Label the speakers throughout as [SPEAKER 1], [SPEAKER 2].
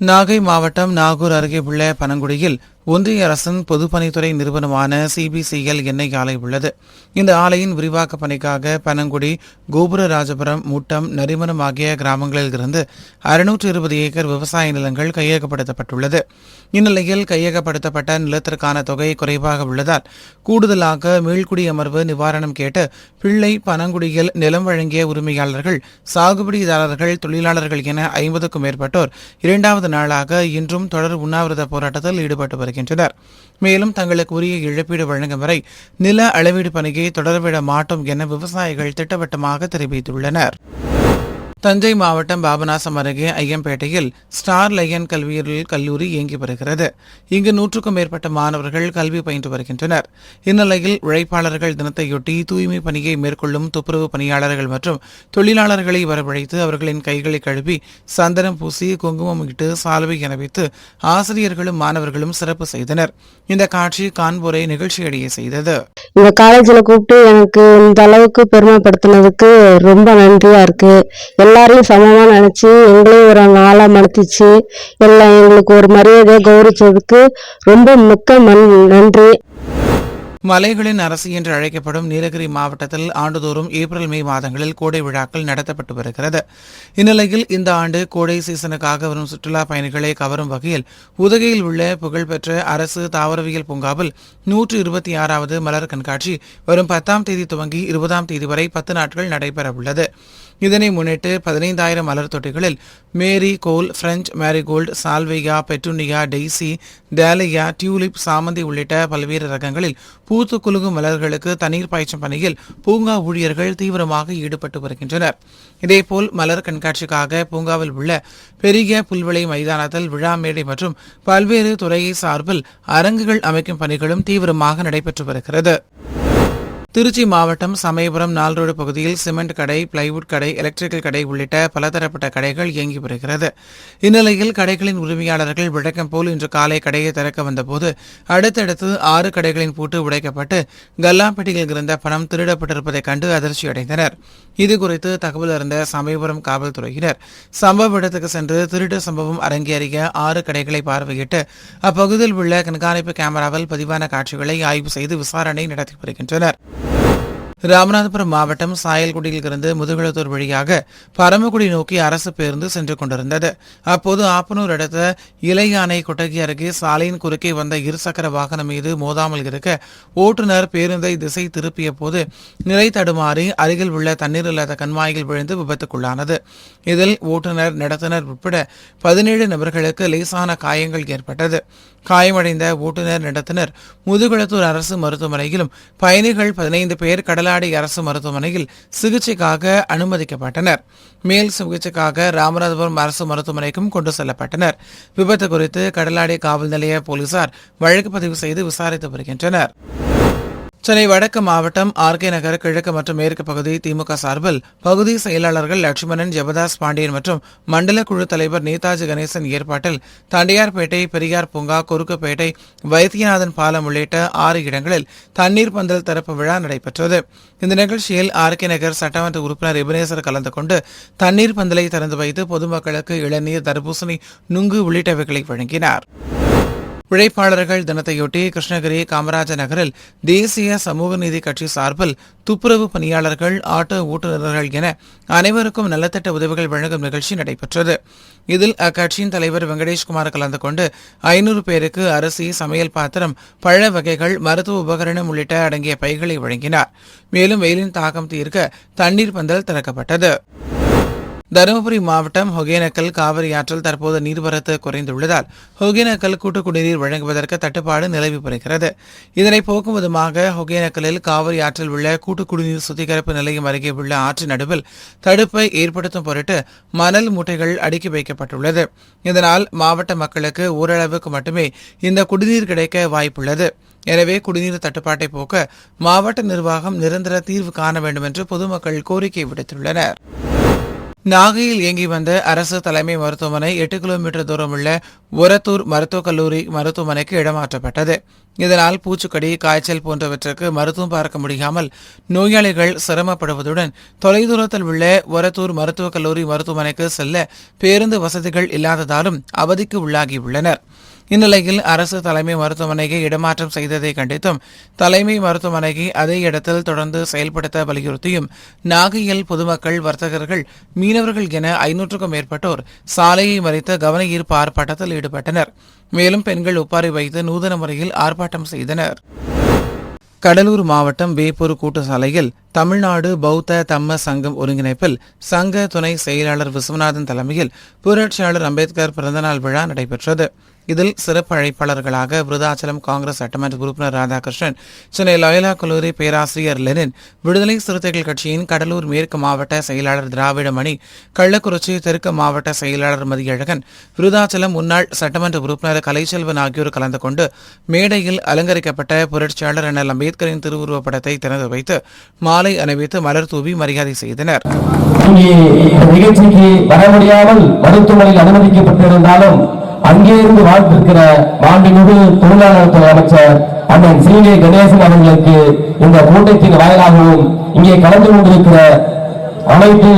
[SPEAKER 1] நாகை மாவட்டம் நாகூர் அருகே உள்ள பனங்குடியில் ஒன்றிய அரசின் பொதுப்பணித்துறை நிறுவனமான சிபிசிஎல் எண்ணெய் ஆலை உள்ளது. இந்த ஆலையின் விரிவாக்க பணிக்காக பனங்குடி, கோபுரராஜபுரம், முட்டம், நரிமனம் ஆகிய கிராமங்களில் இருந்து 620 ஏக்கர் விவசாய நிலங்கள் கையகப்படுத்தப்பட்டுள்ளது. இந்நிலையில் கையகப்படுத்தப்பட்ட நிலத்திற்கான தொகை குறைவாக உள்ளதால் கூடுதலாக மீள்குடியமர்வு நிவாரணம் கேட்டு பிள்ளை பனங்குடியில் நிலம் வழங்கிய உரிமையாளர்கள், சாகுபடிதாரர்கள், தொழிலாளர்கள் என 50க்கும் மேற்பட்டோர் 2வது நாளாக இன்றும் தொடர் உண்ணாவிரத போராட்டத்தில் ஈடுபட்டு வருகின்றனர். மேலும் தங்களுக்கு உரிய இழப்பீடு வழங்கும் வரை நில அளவீடு பணியை தொடரவிட மாட்டோம் என விவசாயிகள் திட்டவட்டமாக தெரிவித்துள்ளனர். தஞ்சை மாவட்டம் பாபநாசம் அருகே ஐயம்பேட்டையில் ஸ்டார் லயன் கல்வியியல் கல்லூரி இயங்கி வருகிறது. இங்கு 100க்கும் மேற்பட்ட மாணவர்கள் கல்வி பயின்று வருகின்றனர். இந்நிலையில் உழைப்பாளர்கள் தினத்தையொட்டி தூய்மை பணியை மேற்கொள்ளும் துப்புரவு பணியாளர்கள் மற்றும் தொழிலாளர்களை வரவழைத்து அவர்களின் கைகளை கழுவி சந்தனம் பூசி குங்குமம் இட்டு சால்வை என வைத்து ஆசிரியர்களும் மாணவர்களும் சிறப்பு செய்தனர். இந்த காட்சி காண்போரை நிகழ்ச்சியடைய செய்தது.
[SPEAKER 2] இந்த காலேஜ்ல கூப்பிட்டு எனக்கு இந்த அளவுக்கு பெருமைப்படுத்தினதுக்கு ரொம்ப நன்றியா இருக்கு. எல்லாரையும் சமமா நினைச்சு எங்களையும் ஒரு நாளா மனத்திச்சு எல்லாம் எங்களுக்கு ஒரு மரியாதையை கௌரவிச்சதுக்கு ரொம்ப மிக்க நன்றி.
[SPEAKER 1] மலைகளின் அரசு என்று அழைக்கப்படும் நீலகிரி மாவட்டத்தில் ஆண்டுதோறும் ஏப்ரல், மே மாதங்களில் கோடை விழாக்கள் நடத்தப்பட்டு வருகிறது. இந்நிலையில் இந்த ஆண்டு கோடை சீசனுக்காக வரும் சுற்றுலா பயணிகளை கவரும் வகையில் உதகையில் உள்ள புகழ்பெற்ற அரசு தாவரவியல் பூங்காவில் 126வது மலர் கண்காட்சி வரும் 10ஆம் தேதி துவங்கி 20ஆம் தேதி வரை 10 நாட்கள் நடைபெறவுள்ளது. இதனை முன்னிட்டு 15,000 மலர் தொட்டிகளில் marigold, French marigold, salvia, petunia, daisy, dahlia, tulip, சாமந்தி உள்ளிட்ட பல்வேறு ரகங்களில் பூத்து குலுங்கும் மலர்களுக்கு தண்ணீர் பாய்ச்சும் பணியில் பூங்கா ஊழியர்கள் தீவிரமாக ஈடுபட்டு வருகின்றனர். இதேபோல் மலர் கண்காட்சிக்காக பூங்காவில் உள்ள பெரிய புல்வெளி மைதானத்தில் விழா மேடை மற்றும் பல்வேறு துறையை சார்பில் அரங்குகள் அமைக்கும் பணிகளும் தீவிரமாக நடைபெற்று வருகிறது. திருச்சி மாவட்டம் சமயபுரம் நால்ரோடு பகுதியில் சிமெண்ட் கடை, பிளைவுட் கடை, எலக்ட்ரிக்கல் கடை உள்ளிட்ட பலதரப்பட்ட கடைகள் இயங்கி வருகிறது. இந்நிலையில் கடைகளின் உரிமையாளர்கள் வழக்கம் போல் இன்று காலை கடையை திறக்க வந்தபோது அடுத்தடுத்து 6 கடைகளின் பூட்டு உடைக்கப்பட்டு கல்லாப்பட்டியில் இருந்த பணம் திருடப்பட்டிருப்பதைக் கண்டு அதிர்ச்சியடைந்தனர். இதுகுறித்து தகவல் அறிந்த சமயபுரம் காவல்துறையினர் சம்பவ இடத்துக்கு சென்று திருட்டு சம்பவம் அரங்கேறிய 6 கடைகளை பார்வையிட்டு அப்பகுதியில் உள்ள கண்காணிப்பு கேமராவில் பதிவான காட்சிகளை ஆய்வு செய்து விசாரணை நடத்தி வருகின்றனர். ராமநாதபுரம் மாவட்டம் சாயல்குடியில் இருந்து முதுகுளத்தூர் வழியாக பரமக்குடி நோக்கி அரசு பேருந்து சென்று கொண்டிருந்தது. அப்போது ஆப்பனூர் அடுத்த இளையானை கொட்டகி அருகே சாலையின் குறுக்கே வந்த இருசக்கர வாகனம் மீது மோதாமல் இருக்க ஓட்டுநர் பேருந்தை திசை திருப்பிய போது நிலை தடுமாறி அருகில் உள்ள தண்ணீர் இல்லாத கண்மாயில் விழுந்து விபத்துக்குள்ளானது. இதில் ஓட்டுநர், நடத்துனர் உட்பட 17 நபர்களுக்கு லேசான காயங்கள் ஏற்பட்டது. காயமடைந்த ஓட்டுநர், நடத்துனர் முதுகுளத்தூர் அரசு மருத்துவமனையிலும் பயணிகள் 15 பேர் கடலாடி அரசு மருத்துவமனையில் சிகிச்சைக்காக அனுமதிக்கப்பட்டனர். மேல் சிகிச்சைக்காக ராமநாதபுரம் அரசு மருத்துவமனைக்கும் கொண்டு செல்லப்பட்டனர். விபத்து குறித்து கடலாடி காவல் நிலைய போலீசார் வழக்கு பதிவு செய்து விசாரித்து வருகின்றனர். சென்னை வடக்கு மாவட்டம் ஆர்கே நகர் கிழக்கு மற்றும் மேற்கு பகுதி திமுக சார்பில் பகுதி செயலாளர்கள் லட்சுமணன், ஜெபதாஸ் பாண்டியன் மற்றும் மண்டல குழு தலைவர் நேதாஜி கணேசன் ஏற்பாட்டில் தண்டையார்பேட்டை, பெரியார் பூங்கா, குறுக்குப்பேட்டை, வைத்தியநாதன் பாலம் உள்ளிட்ட 6 இடங்களில் தண்ணீர் பந்தல் திறப்பு விழா நடைபெற்றது. இந்த நிகழ்ச்சியில் ஆர்கே நகர் சட்டமன்ற உறுப்பினர் எபினேசர் கலந்து கொண்டு தண்ணீர் பந்தலை திறந்து வைத்து பொதுமக்களுக்கு இளநீர், தர்பூசணி, நுங்கு உள்ளிட்டவைகளை வழங்கினார். உழைப்பாளர்கள் தினத்தையொட்டி கிருஷ்ணகிரி காமராஜர் நகரில் தேசிய சமூக நீதி கட்சி சார்பில் துப்புரவு பணியாளர்கள், ஆட்டோ ஓட்டுநர்கள் என அனைவருக்கும் நலத்திட்ட உதவிகள் வழங்கும் நிகழ்ச்சி நடைபெற்றது. இதில் அக்கட்சியின் தலைவர் வெங்கடேஷ்குமார் கலந்து கொண்டு 500 பேருக்கு அரிசி, சமையல் பாத்திரம், பழ வகைகள், மருத்துவ உபகரணம் உள்ளிட்ட அடங்கிய பைகளை வழங்கினார். மேலும் வெயிலின் தாக்கம் தீர்க்க தண்ணீர் பந்தல் திறக்கப்பட்டது. தருமபுரி மாவட்டம் ஒகேனக்கல் காவிரி ஆற்றில் தற்போது நீர்வரத்து குறைந்துள்ளதால் ஒகேனக்கல் கூட்டு குடிநீர் வழங்குவதற்கு தட்டுப்பாடு நிலவி வருகிறது. இதனை போக்கும் விதமாக ஒகேனக்கலில் காவிரி ஆற்றில் உள்ள கூட்டு குடிநீர் சுத்திகரிப்பு நிலையம் அருகே உள்ள ஆற்றின் நடுவில் தடுப்பை ஏற்படுத்தும் பொருட்டு மணல் மூட்டைகள் அடுக்கி வைக்கப்பட்டுள்ளது. இதனால் மாவட்ட மக்களுக்கு ஓரளவுக்கு மட்டுமே இந்த குடிநீர் கிடைக்க வாய்ப்புள்ளது. எனவே குடிநீர் தட்டுப்பாட்டை போக்க மாவட்ட நிர்வாகம் நிரந்தர தீர்வு காண வேண்டும் என்று பொதுமக்கள் கோரிக்கை விடுத்துள்ளனர். நாகையில் இயங்கி வந்த அரசு தலைமை மருத்துவமனை 8 கிலோமீட்டர் தூரம் உள்ள ஒரத்தூர் மருத்துவக் கல்லூரி மருத்துவமனைக்கு இடமாற்றப்பட்டது. இதனால் பூச்சிக்கடி, காய்ச்சல் போன்றவற்றுக்கு மருத்துவம் பார்க்க முடியாமல் நோயாளிகள் சிரமப்படுவதுடன் தொலைதூரத்தில் உள்ள ஒரத்தூர் மருத்துவக் கல்லூரி மருத்துவமனைக்கு செல்ல பேருந்து வசதிகள் இல்லாததாலும் அவதிக்கு உள்ளாகியுள்ளனர். இந்நிலையில் அரசு தலைமை மருத்துவமனையை இடமாற்றம் செய்ததை கண்டித்தும் தலைமை மருத்துவமனையை அதே இடத்தில் தொடர்ந்து செயல்படுத்த வலியுறுத்தியும் நாகையில் பொதுமக்கள், வர்த்தகர்கள், மீனவர்கள் என 500க்கும் மேற்பட்டோர் சாலையை மறித்து கவன ஈர்ப்பு ஆர்ப்பாட்டத்தில் ஈடுபட்டனர். மேலும் பெண்கள் ஒப்பாரி வைத்து நூதன முறையில் ஆர்ப்பாட்டம் செய்தனர். கடலூர் மாவட்டம் வேப்பூர் கூட்டு சாலையில் தமிழ்நாடு பௌத்த தம்ம சங்கம் ஒருங்கிணைப்பில் சங்க துணை செயலாளர் விஸ்வநாதன் தலைமையில் புரட்சியாளர் அம்பேத்கர் பிறந்தநாள் விழா நடைபெற்றது. இதில் சிறப்பு அழைப்பாளர்களாக விருதாச்சலம் காங்கிரஸ் சட்டமன்ற உறுப்பினர் ராதாகிருஷ்ணன், சென்னை லயோலா கல்லூரி பேராசிரியர் லெனின், விடுதலை சிறுத்தைகள் கட்சியின் கடலூர் மேற்கு மாவட்ட செயலாளர் திராவிடமணி, கள்ளக்குறிச்சி தெற்கு மாவட்ட செயலாளர் மதியழகன், விருதாச்சலம் முன்னாள் சட்டமன்ற உறுப்பினர் கலைச்செல்வன் ஆகியோர் கலந்து கொண்டு மேடையில் அலங்கரிக்கப்பட்ட புரட்சியாளர் அண்ணல் அம்பேத்கரின் திருவுருவப் படத்தை திறந்து வைத்து மாலை அணிவித்து மலர் தூவி மரியாதை செய்தனர்.
[SPEAKER 3] நிகழ்ச்சிக்கு வர முடியாமல் மருத்துவமனையில் அனுமதிக்கப்பட்டிருந்தாலும் அங்கே இருந்து வாழ்ந்திருக்கிற மாண்புமிகு தொழிலாளர் துறை அமைச்சர் அண்ணன் சி.வே. கணேசன் அவர்களுக்கு இந்த கூட்டத்தின் வாயிலாகவும் இங்கே கலந்து கொண்டிருக்கிற அனைத்து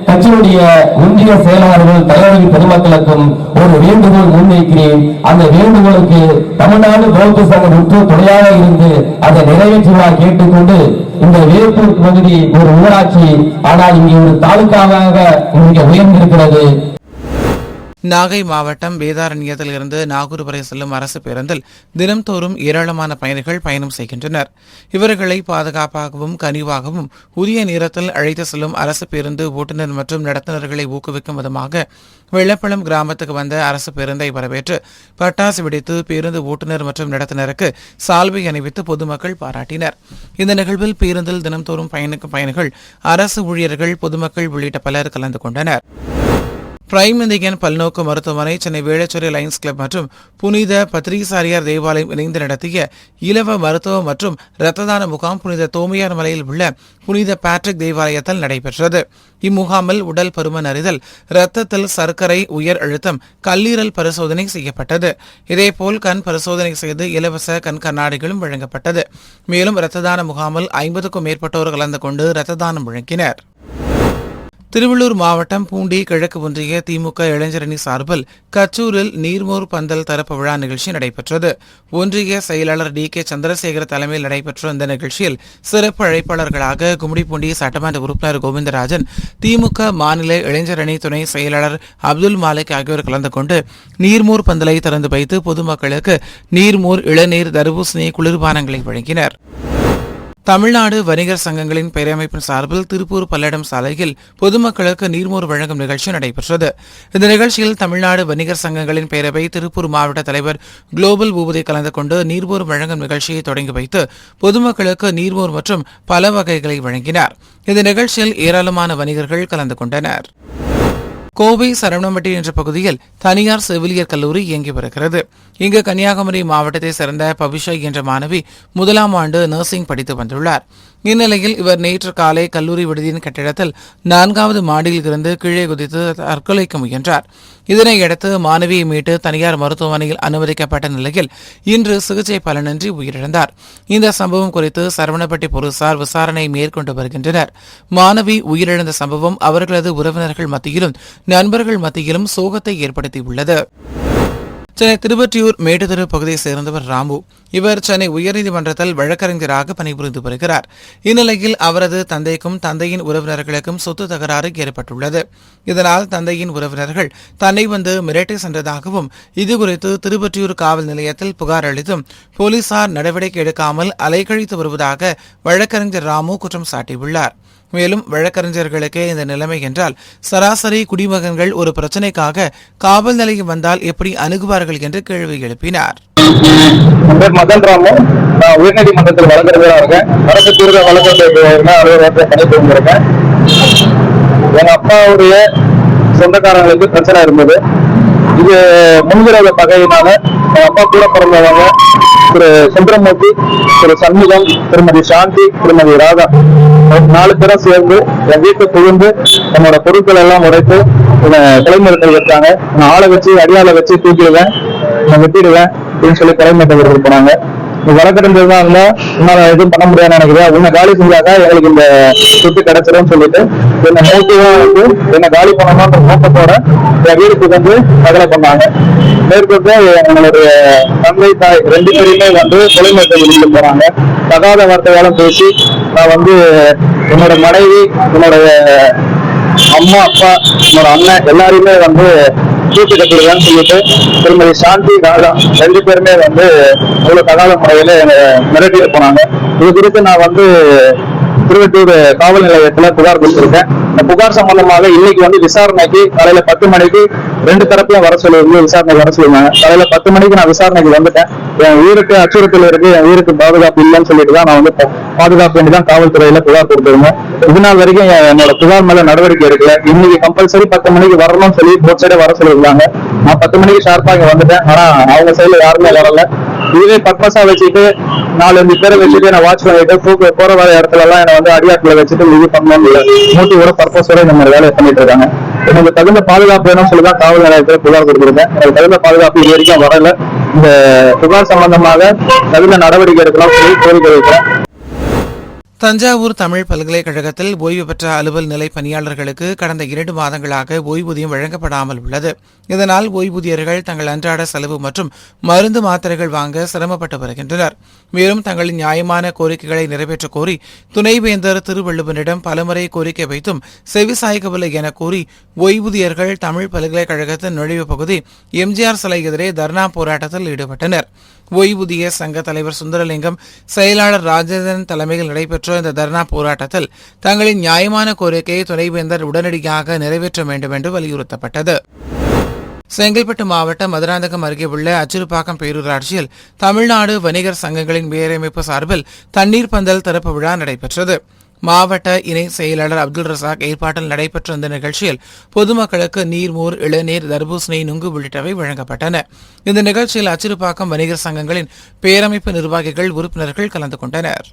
[SPEAKER 3] கட்சியுடைய ஒன்றிய செயலாளர்கள், தலைவர்கள், பெருமக்களுக்கும் ஒரு வேண்டுகோள் முன்வைக்கிறேன். அந்த வேண்டுகோளுக்கு தமிழ்நாடு பௌத்த சங்கம் உற்று துணையாக இருந்து அதை நிறைவேற்றுவார் கேட்டுக்கொண்டு, இந்த வேப்பூர் பகுதி ஒரு ஊராட்சி, ஆனால் இங்கே ஒரு தாலுகாவாக இங்கே உயர்ந்திருக்கிறது.
[SPEAKER 1] நாகை மாவட்டம் வேதாரண்யத்தில் இருந்து நாகூர் வரை செல்லும் அரசு பேருந்தில் தினம்தோறும் ஏராளமான பயணிகள் பயணம் செய்கின்றனர். இவர்களை பாதுகாப்பாகவும் கனிவாகவும் உரிய நேரத்தில் அழைத்து செல்லும் அரசு பேருந்து ஓட்டுநர் மற்றும் நடத்துனர்களை ஊக்குவிக்கும் விதமாக வெள்ளப்பளம் கிராமத்துக்கு வந்த அரசு பேருந்தை வரவேற்று பட்டாசு வெடித்து பேருந்து ஓட்டுநர் மற்றும் நடத்துனருக்கு சால்வை அணிவித்து பொதுமக்கள் பாராட்டினர். இந்த நிகழ்வில் பேருந்தில் தினம்தோறும் பயணிக்கும் பயணிகள், அரசு ஊழியர்கள், பொதுமக்கள் உள்ளிட்ட பலர் கலந்து கொண்டனர். பிரைம் இந்தியன் பல்நோக்கு மருத்துவமனை, சென்னை வேளச்சேரி லயன்ஸ் கிளப் மற்றும் புனித பத்ரீசாரியார் தேவாலயம் இணைந்து நடத்திய இலவ மருத்துவ மற்றும் இரத்த தான முகாம் புனித தோமையார் மலையில் உள்ள புனித பேட்ரிக் தேவாலயத்தில் நடைபெற்றது. இம்முகாமில் உடல் பருமன் அறிதல், இரத்தத்தில் சர்க்கரை, உயர் அழுத்தம், கல்லீரல் பரிசோதனை செய்யப்பட்டது. இதேபோல் கண் பரிசோதனை செய்து இலவச கண் கண்ணாடிகளும் வழங்கப்பட்டது. மேலும் இரத்த தான முகாமில் 50க்கும் மேற்பட்டோர் கலந்து கொண்டு இரத்த தானம் வழங்கினர். திருவள்ளூர் மாவட்டம் பூண்டி கிழக்கு ஒன்றிய திமுக இளைஞரணி சார்பில் கச்சூரில் நீர்மோர் பந்தல் திறப்பு விழா நிகழ்ச்சி நடைபெற்றது. ஒன்றிய செயலாளர் டி.கே. சந்திரசேகர் தலைமையில் நடைபெற்ற இந்த நிகழ்ச்சியில் சிறப்பு அழைப்பாளர்களாக கும்மிடிப்பூண்டி சட்டமன்ற உறுப்பினர் கோவிந்தராஜன், திமுக மாநில இளைஞரணி துணை செயலாளர் அப்துல் மாலிக் ஆகியோர் கலந்து கொண்டு நீர்மோர் பந்தலை திறந்து வைத்து பொதுமக்களுக்கு நீர்மோர், இளநீர், தர்பூசணி, குளிர்பானங்களை வழங்கினர். தமிழ்நாடு வணிகர் சங்கங்களின் பேரமைப்பின் சார்பில் திருப்பூர் பல்லடம் சாலையில் பொதுமக்களுக்கு நீர்மோர் வழங்கும் நிகழ்ச்சி நடைபெற்றது. இந்த நிகழ்ச்சியில் தமிழ்நாடு வணிகர் சங்கங்களின் பேரவை திருப்பூர் மாவட்ட தலைவர் குளோபல் பூபதி கலந்து கொண்டு நீர்மோர் வழங்கும் நிகழ்ச்சியை தொடங்கி வைத்து பொதுமக்களுக்கு நீர்மோர் மற்றும் பல வகைகளை வழங்கினார். இந்த நிகழ்ச்சியில் ஏராளமான வணிகர்கள் கலந்து கொண்டனர். கோவை சரவணம்பட்டி என்ற பகுதியில் தனியார் செவிலியர் கல்லூரி இயங்கி வருகிறது. இங்கு கன்னியாகுமரி மாவட்டத்தை சேர்ந்த பவிஷா என்ற மாணவி 1ஆம் ஆண்டு நர்சிங் படித்து வந்துள்ளார். இந்நிலையில் இவர் நேற்று காலை கல்லூரி விடுதியின் கட்டிடத்தில் 4வது மாடியில் இருந்து கீழே குதித்து தற்கொலைக்கு முயன்றார். இதனையடுத்து மாணவியை மீட்டு தனியார் மருத்துவமனையில் அனுமதிக்கப்பட்ட நிலையில் இன்று சிகிச்சை பலனின்றி உயிரிழந்தார். இந்த சம்பவம் குறித்து சரவணப்பட்டி போலீசார் விசாரணை மேற்கொண்டு வருகின்றனர். மாணவி உயிரிழந்த சம்பவம் அவர்களது உறவினர்கள் மத்தியிலும் நண்பர்கள் மத்தியிலும் சோகத்தை ஏற்படுத்தியுள்ளது. சென்னை திருவொற்றியூர் மேட்டுத்தெரு பகுதியைச் சேர்ந்தவர் ராமு. இவர் சென்னை உயர்நீதிமன்றத்தில் வழக்கறிஞராக பணிபுரிந்து வருகிறார். இந்நிலையில் அவரது தந்தைக்கும் தந்தையின் உறவினர்களுக்கும் சொத்து தகராறு ஏற்பட்டுள்ளது. இதனால் தந்தையின் உறவினர்கள் தன்னை வந்து மிரட்டி சென்றதாகவும், இதுகுறித்து திருவொற்றியூர் காவல் நிலையத்தில் புகார் அளித்தும் போலீசார் நடவடிக்கை எடுக்காமல் அலைக்கழித்து வருவதாக வழக்கறிஞர் ராமு குற்றம் சாட்டியுள்ளார். மேலும் வழக்கறிஞர்களுக்கே இந்த நிலைமை என்றால் சராசரி குடிமகன்கள் ஒரு பிரச்சினைக்காக காவல் நிலையம் வந்தால் எப்படி அணுகுவார்கள் என்று கேள்வி எழுப்பினார்.
[SPEAKER 4] மதன் ராமு, நான் உயர்நீதிமன்றத்தில் வழக்கறிஞராக இருக்கேன். அரசு தீர்வு வழக்கறிஞர் அலுவலகத்தை பணிபுரிந்திருக்கேன். எங்க அப்பாவுடைய சொந்தக்காரங்களுக்கு பிரச்சனை இருந்தது. இது முன்விரோத பகையினால எங்க அப்பா கூட பிறந்தவங்க திரு சுந்தரமூர்த்தி, திரு சண்முகம், திருமதி சாந்தி, திருமதி ராதா 4 பேரும் சேர்ந்து என் வீட்டை புகுந்து என்னோட பொருட்கள் எல்லாம் உடைத்து கொலைமிரட்டல் வச்சாங்க. நான் ஆளை வச்சு அடியாளை வச்சு தூக்கிடுவேன், நான் வெட்டிடுவேன் அப்படின்னு சொல்லி கொலைமிரட்டல் போனாங்க. நீ வழக்கறிஞர்தான் இருந்தா உன்னால எதுவும் பண்ண முடியாதுன்னு நினைக்கிறேன், உன்னை காலி செஞ்சாக்கா எங்களுக்கு இந்த சொத்து கிடைச்சிடும் சொல்லிட்டு என்னை மோட்டிவா வந்து என்னை காலி பண்ணணும்ன்ற நோக்கத்தோட என் வீட்டுக்கு வந்து தகவலை பண்ணாங்க. மேற்கொண்டு எங்களுடைய தந்தை தாய் 2 பேருமே வந்து கொலைமிரட்டல் வெளியிட்டு போறாங்க. தகாத வார்த்தையாலும் பேசி நான் வந்து என்னோட மனைவி, என்னோட அம்மா, அப்பா, என்னோட அண்ணன் எல்லாரையுமே வந்து தூக்கி கட்டிடுவேன்னு சொல்லிட்டு திருமதி சாந்தி, ராதா 2 பேருமே வந்து அவ்வளவு தகாத முறையில மிரட்டிட்டு போனாங்க. இது குறித்து நான் வந்து திருவெட்டூர் காவல் நிலையத்துல புகார் கொடுத்திருக்கேன். இந்த புகார் சம்பந்தமாக இன்னைக்கு வந்து விசாரணைக்கு காலையில 10 மணிக்கு 2 தரப்பையும் வர சொல்லி விசாரணைக்கு வர சொல்லிருந்தாங்க. காலையில 10 மணிக்கு நான் விசாரணைக்கு வந்துட்டேன். என் உயிருக்கு அச்சுறுத்தல் இருக்கு, என் உயிருக்கு பாதுகாப்பு இல்லைன்னு சொல்லிட்டு தான் நான் வந்து பாதுகாப்பு வேண்டிதான் காவல்துறையில புகார் கொடுத்திருந்தேன். இது நாள் வரைக்கும் என்னோட புகார் மேல நடவடிக்கை எடுக்கல. இன்னைக்கு கம்பல்சரி 10 மணிக்கு வரணும்னு சொல்லி போட் சைடே வர சொல்லிருந்தாங்க. நான் 10 மணிக்கு ஷார்ப்பா இங்க வந்துட்டேன். ஆனா அவங்க சைடுல யாருமே வரல. இதுவே பர்பஸா வச்சுட்டு 4-5 பேரை வச்சுட்டு நான் வாட்ச் பண்ணிட்டு போற வர இடத்துல எல்லாம் என்ன வந்து அடியாட்களை வச்சுட்டு இது பண்ணணும் மூட்டியோட பர்பஸோட இந்த மாதிரி வேலையை பண்ணிட்டு இருக்காங்க. எனக்கு தகுந்த பாதுகாப்பு வேணும்னு சொல்லிதான் காவல் நிலையத்தில் புகார் கொடுத்துருக்கேன். எனக்கு தகுந்த பாதுகாப்பு இது வரைக்கும் வரல. இந்த புகார் சம்பந்தமாக தகுந்த நடவடிக்கை எடுக்கலாம் சொல்லி கோரிக்கை வைக்கிறேன்.
[SPEAKER 1] தஞ்சாவூர் தமிழ் பல்கலைக்கழகத்தில் ஓய்வு பெற்ற அலுவல் நிலை பணியாளர்களுக்கு கடந்த 2 மாதங்களாக ஓய்வூதியம் வழங்கப்படாமல் உள்ளது. இதனால் ஓய்வூதியர்கள் தங்கள் அன்றாட செலவு மற்றும் மருந்து மாத்திரைகள் வாங்க சிரமப்பட்டு வருகின்றனர். மேலும் தங்களின் நியாயமான கோரிக்கைகளை நிறைவேற்றக் கோரி துணைவேந்தர் திருவள்ளுவனிடம் பலமுறை கோரிக்கை வைத்தும் செவிசாய்க்கவில்லை என கூறி ஓய்வூதியர்கள் தமிழ் பல்கலைக்கழகத்தின் நுழைவு பகுதி எம்ஜிஆர் சிலை எதிரே தர்ணா போராட்டத்தில் ஈடுபட்டனர். ஓய்வூதிய சங்க தலைவர் சுந்தரலிங்கம், செயலாளர் ராஜேந்திரன் தலைமையில் நடைபெற்ற இந்த தர்ணா போராட்டத்தில் தங்களின் நியாயமான கோரிக்கையை துணைவேந்தர் உடனடியாக நிறைவேற்ற வேண்டும் என்று வலியுறுத்தப்பட்டது. செங்கல்பட்டு மாவட்டம் மதுராந்தகம் அருகே உள்ள அச்சிறுபாக்கம் பேரூராட்சியில் தமிழ்நாடு வணிகர் சங்கங்களின் பேரமைப்பு சார்பில் தண்ணீர் பந்தல் திறப்பு விழா நடைபெற்றது. மாவட்ட இணை செயலாளர் அப்துல் ரசாக் ஏற்பாட்டில் நடைபெற்ற இந்த நிகழ்ச்சியில் பொதுமக்களுக்கு நீர்மோர், இளநீர், தர்பூசணி, நுங்கு உள்ளிட்டவை வழங்கப்பட்டன. இந்த நிகழ்ச்சியில் அச்சிறுபாக்கம் வணிகர் சங்கங்களின் பேரமைப்பு நிர்வாகிகள், உறுப்பினர்கள் கலந்து கொண்டனர்.